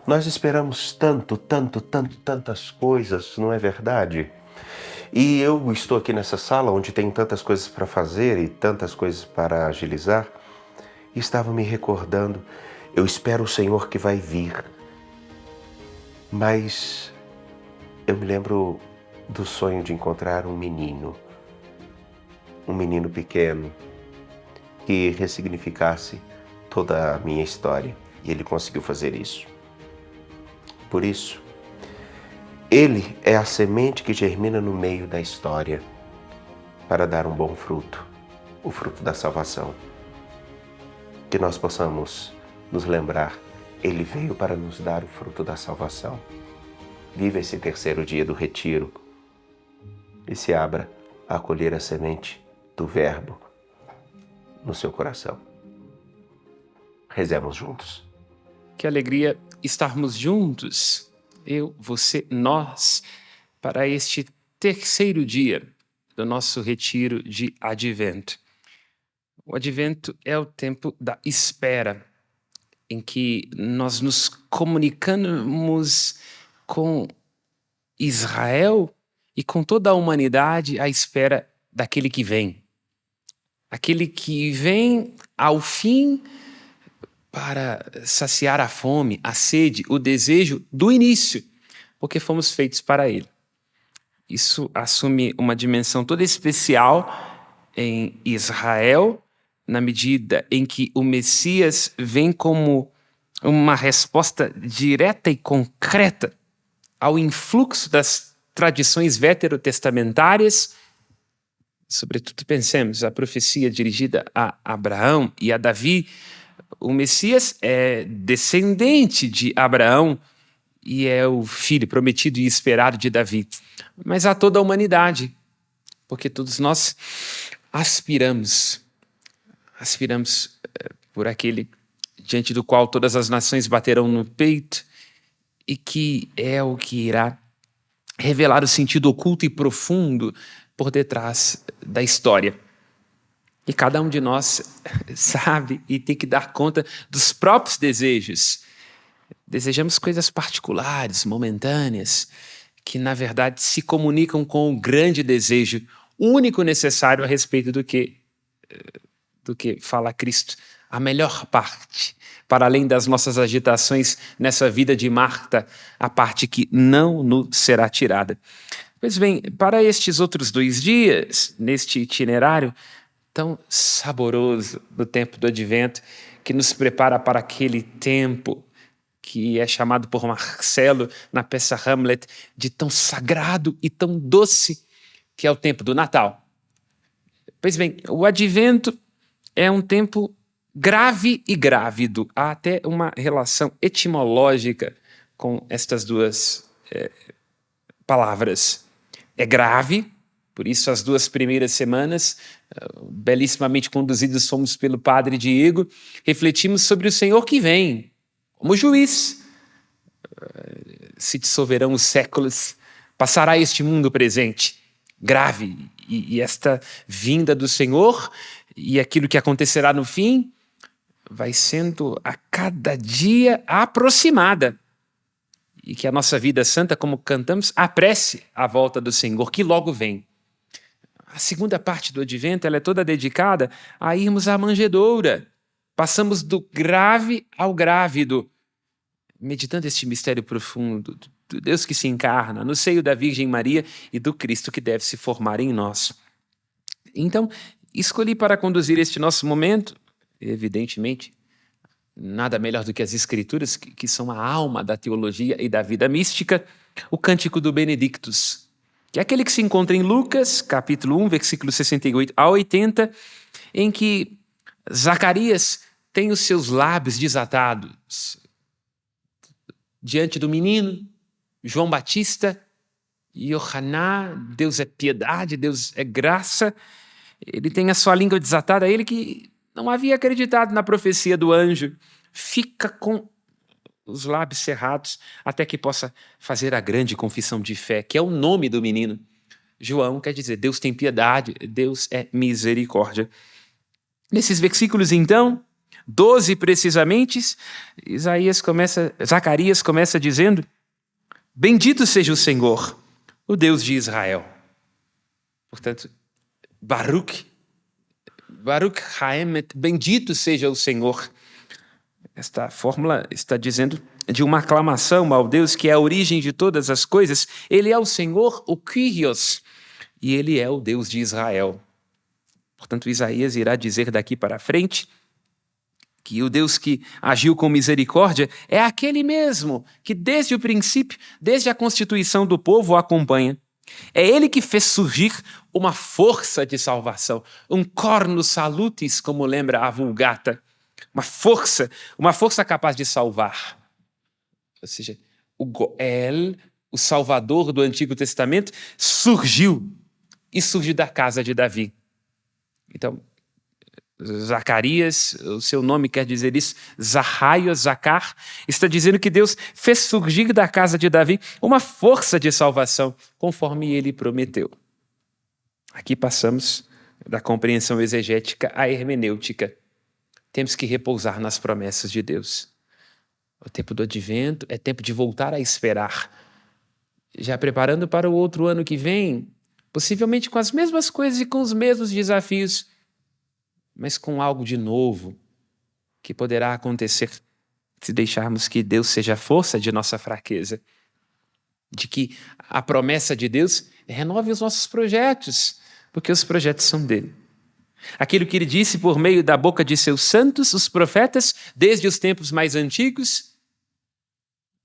Nós esperamos tantas coisas, não é verdade? E eu estou aqui nessa sala onde tem tantas coisas para fazer e tantas coisas para agilizar, e estava me recordando, eu espero o Senhor que vai vir. Mas eu me lembro do sonho de encontrar um menino pequeno, que ressignificasse toda a minha história. E ele conseguiu fazer isso. Por isso, ele é a semente que germina no meio da história para dar um bom fruto, o fruto da salvação. Que nós possamos nos lembrar, ele veio para nos dar o fruto da salvação. Viva esse terceiro dia do retiro e se abra a acolher a semente do Verbo no seu coração. Rezemos juntos. Que alegria estarmos juntos, eu, você, nós, para este terceiro dia do nosso retiro de Advento. O Advento é o tempo da espera, em que nós nos comunicamos com Israel e com toda a humanidade à espera daquele que vem. Aquele que vem ao fim para saciar a fome, a sede, o desejo do início, porque fomos feitos para ele. Isso assume uma dimensão toda especial em Israel, na medida em que o Messias vem como uma resposta direta e concreta ao influxo das tradições veterotestamentárias. Sobretudo pensemos a profecia dirigida a Abraão e a Davi. O Messias é descendente de Abraão e é o filho prometido e esperado de Davi. Mas a toda a humanidade, porque todos nós aspiramos por aquele diante do qual todas as nações baterão no peito e que é o que irá revelar o sentido oculto e profundo por detrás da história. E cada um de nós sabe e tem que dar conta dos próprios desejos. Desejamos coisas particulares, momentâneas, que na verdade se comunicam com o grande desejo, único necessário a respeito do que fala Cristo. A melhor parte, para além das nossas agitações nessa vida de Marta, a parte que não nos será tirada. Pois bem, para estes outros 2 dias, neste itinerário tão saboroso do tempo do Advento, que nos prepara para aquele tempo que é chamado por Marcelo na peça Hamlet de tão sagrado e tão doce, que é o tempo do Natal. Pois bem, o Advento é um tempo grave e grávido. Há até uma relação etimológica com estas duas palavras. É grave, por isso as 2 primeiras semanas, belíssimamente conduzidos fomos pelo padre Diego, refletimos sobre o Senhor que vem, como juiz. Se dissolverão os séculos, passará este mundo presente, grave, e esta vinda do Senhor e aquilo que acontecerá no fim vai sendo a cada dia aproximada. E que a nossa vida santa, como cantamos, apresse a volta do Senhor, que logo vem. A segunda parte do Advento ela é toda dedicada a irmos à manjedoura. Passamos do grave ao grávido, meditando este mistério profundo do Deus que se encarna no seio da Virgem Maria e do Cristo que deve se formar em nós. Então, escolhi para conduzir este nosso momento, evidentemente, nada melhor do que as Escrituras, que são a alma da teologia e da vida mística, o Cântico do Benedictus, que é aquele que se encontra em Lucas, capítulo 1, versículos 68 a 80, em que Zacarias tem os seus lábios desatados diante do menino, João Batista, Yohaná, Deus é piedade, Deus é graça. Ele tem a sua língua desatada, ele que não havia acreditado na profecia do anjo, fica com os lábios cerrados até que possa fazer a grande confissão de fé, que é o nome do menino. João quer dizer, Deus tem piedade, Deus é misericórdia. Nesses versículos, então, 12 precisamente, Zacarias começa dizendo: bendito seja o Senhor, o Deus de Israel. Portanto, Baruch Haemet, bendito seja o Senhor. Esta fórmula está dizendo de uma aclamação ao Deus que é a origem de todas as coisas. Ele é o Senhor, o Kyrios, e ele é o Deus de Israel. Portanto, Isaías irá dizer daqui para frente que o Deus que agiu com misericórdia é aquele mesmo que desde o princípio, desde a constituição do povo, o acompanha. É ele que fez surgir uma força de salvação, um cornus salutis, como lembra a Vulgata, uma força capaz de salvar. Ou seja, o Goel, o Salvador do Antigo Testamento, surgiu da casa de Davi. Então, Zacarias, o seu nome quer dizer isso, Zacar, está dizendo que Deus fez surgir da casa de Davi uma força de salvação, conforme ele prometeu. Aqui passamos da compreensão exegética à hermenêutica. Temos que repousar nas promessas de Deus. O tempo do advento é tempo de voltar a esperar, já preparando para o outro ano que vem, possivelmente com as mesmas coisas e com os mesmos desafios, mas com algo de novo que poderá acontecer se deixarmos que Deus seja a força de nossa fraqueza, de que a promessa de Deus renove os nossos projetos, porque os projetos são dele. Aquilo que ele disse por meio da boca de seus santos, os profetas, desde os tempos mais antigos,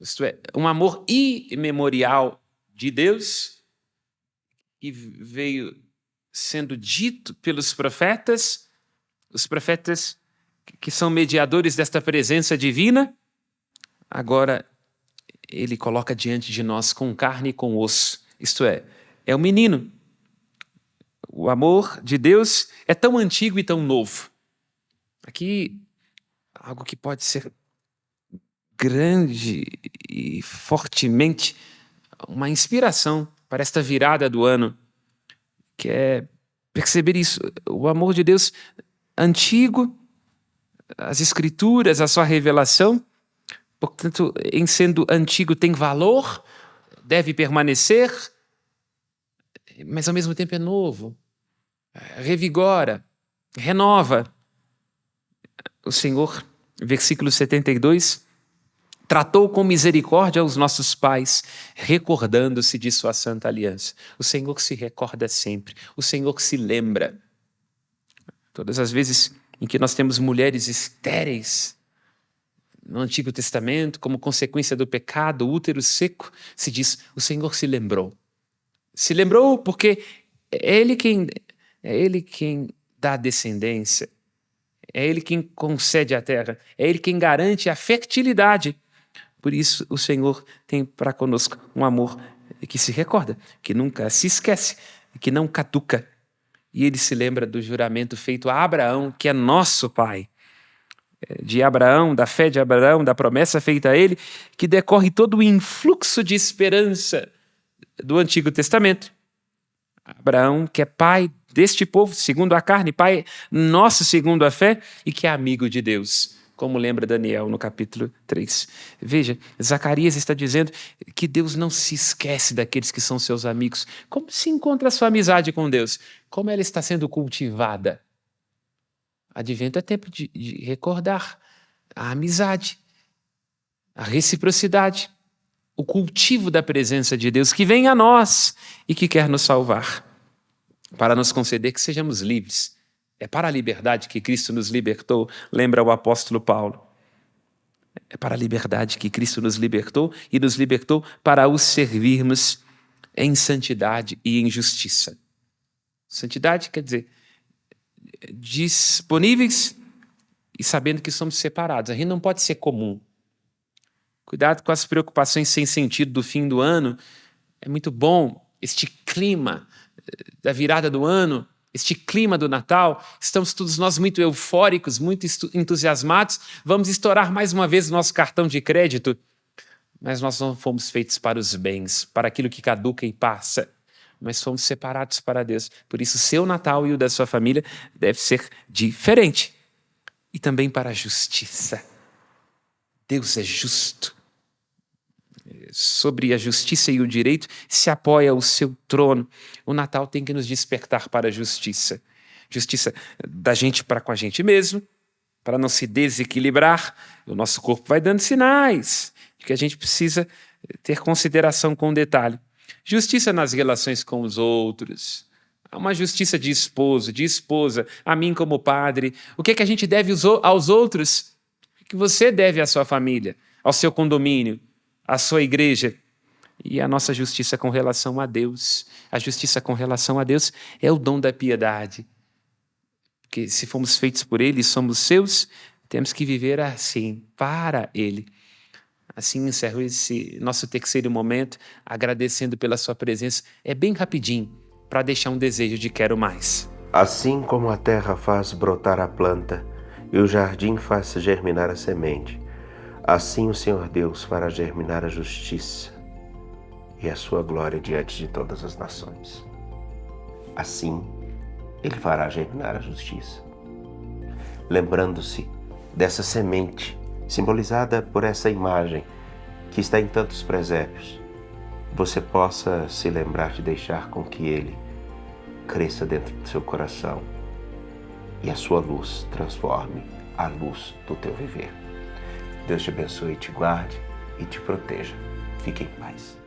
isto é, um amor imemorial de Deus, que veio sendo dito pelos profetas, os profetas que são mediadores desta presença divina, agora ele coloca diante de nós com carne e com osso. Isto é o menino. O amor de Deus é tão antigo e tão novo. Aqui, algo que pode ser grande e fortemente uma inspiração para esta virada do ano, que é perceber isso, o amor de Deus antigo, as Escrituras, a sua revelação, portanto, em sendo antigo tem valor, deve permanecer, mas ao mesmo tempo é novo, revigora, renova. O Senhor, versículo 72, tratou com misericórdia os nossos pais, recordando-se de sua santa aliança. O Senhor se recorda sempre, o Senhor se lembra. Todas as vezes em que nós temos mulheres estéreis no Antigo Testamento, como consequência do pecado, o útero seco, se diz, o Senhor se lembrou. Se lembrou porque é Ele quem dá descendência, é Ele quem concede a terra, é Ele quem garante a fertilidade. Por isso o Senhor tem para conosco um amor que se recorda, que nunca se esquece, que não caduca. E ele se lembra do juramento feito a Abraão, que é nosso pai. De Abraão, da fé de Abraão, da promessa feita a ele, que decorre todo o influxo de esperança do Antigo Testamento. Abraão, que é pai deste povo, segundo a carne, pai nosso segundo a fé, e que é amigo de Deus, como lembra Daniel no capítulo 3. Veja, Zacarias está dizendo que Deus não se esquece daqueles que são seus amigos. Como se encontra a sua amizade com Deus? Como ela está sendo cultivada? Advento é tempo de recordar a amizade, a reciprocidade, o cultivo da presença de Deus que vem a nós e que quer nos salvar, para nos conceder que sejamos livres. É para a liberdade que Cristo nos libertou, lembra o apóstolo Paulo. É para a liberdade que Cristo nos libertou e nos libertou para os servirmos em santidade e em justiça. Santidade quer dizer disponíveis e sabendo que somos separados. A gente não pode ser comum. Cuidado com as preocupações sem sentido do fim do ano. É muito bom este clima da virada do ano, este clima do Natal. Estamos todos nós muito eufóricos, muito entusiasmados. Vamos estourar mais uma vez o nosso cartão de crédito. Mas nós não fomos feitos para os bens, para aquilo que caduca e passa. Mas fomos separados para Deus. Por isso, o seu Natal e o da sua família deve ser diferente. e também para a justiça. Deus é justo. Sobre a justiça e o direito se apoia o seu trono. O Natal tem que nos despertar para a justiça. Justiça da gente para com a gente mesmo, para não se desequilibrar. O nosso corpo vai dando sinais de que a gente precisa ter consideração com o detalhe. Justiça nas relações com os outros. Há uma justiça de esposo, de esposa, a mim como padre. O que é que a gente deve aos outros? O que você deve à sua família, ao seu condomínio, à sua igreja? E a nossa justiça com relação a Deus. A justiça com relação a Deus é o dom da piedade. Porque se fomos feitos por Ele e somos seus, temos que viver assim, para Ele. Assim encerro esse nosso terceiro momento, agradecendo pela sua presença. É bem rapidinho, para deixar um desejo de quero mais. Assim como a terra faz brotar a planta e o jardim faz germinar a semente, assim o Senhor Deus fará germinar a justiça e a sua glória diante de todas as nações. Assim, Ele fará germinar a justiça. Lembrando-se dessa semente, simbolizada por essa imagem que está em tantos presépios, você possa se lembrar de deixar com que Ele cresça dentro do seu coração e a sua luz transforme a luz do teu viver. Deus te abençoe, te guarde e te proteja. Fique em paz.